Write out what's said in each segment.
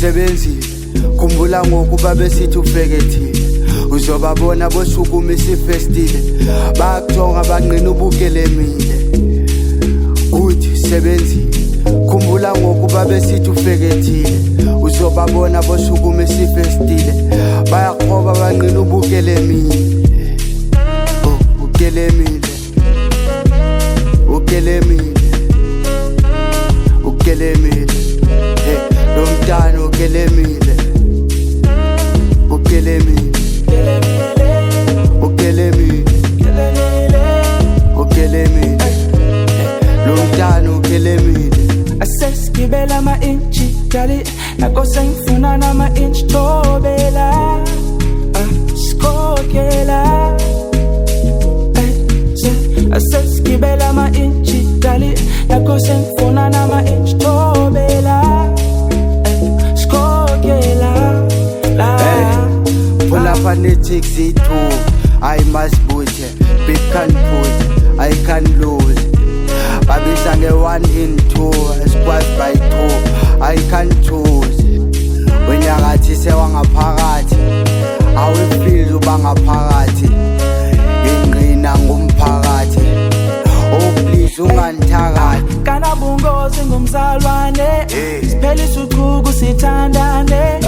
usebenzile, khumbula ngokuba besithi ufekethile. Uzobabona bosukumisa ifestile, bakujonga banqina ubukelemile. Uthi usebenzile, khumbula ngokuba besithi ufekethile. Uzobabona bosukumisa ifestile, bayakhoba banqina ubukelemile. Ukelemile, ukelemile, ukelemile, lo mntana ukelemile, ukelemile, ukelemile, ukelemile, lo mntana ukelemile. Asesgibela ama-inchi dali, nako sengifuna nama-inchi thobela, skokela. Asesgibela ama-inchi dali, nako sengifuna nama-inchi thobela, skokela. Pull up on the 62, I must boot it, big can put, I can lose. Baby sang a 1 in 2, squad by 2, I can choose. When you got to say wangaphakathi, I will feel ubangaphakathi. Ingqina ngumphakathi, oh please ungandithakathi. Kana bungozi ngumzalwane, siphelisa uchuku sithandane.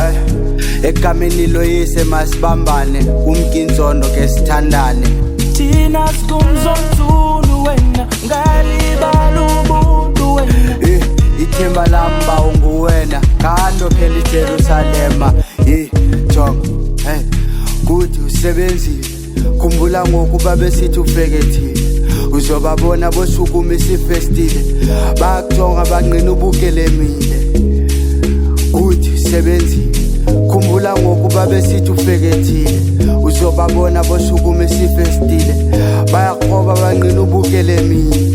Egameni loyise masibambane, umkinzondo ke sithandane. Thina sikumzonzulu wena, ngalibala ubuntu wena. Ithemba lamba unguwena, kando phela iJerusalema. Jonga, kuthi usebenzile, khumbula ngokuba besithi ufekethile. Uzobabona bosukumisa ifestile, bakujonga banqina ubukelemile. Uthi usebenzile, khumbula ngokuba besithi ufekethile. Uzobabona bosukumisa ifestile, bayakhoba banqina ubukelemile.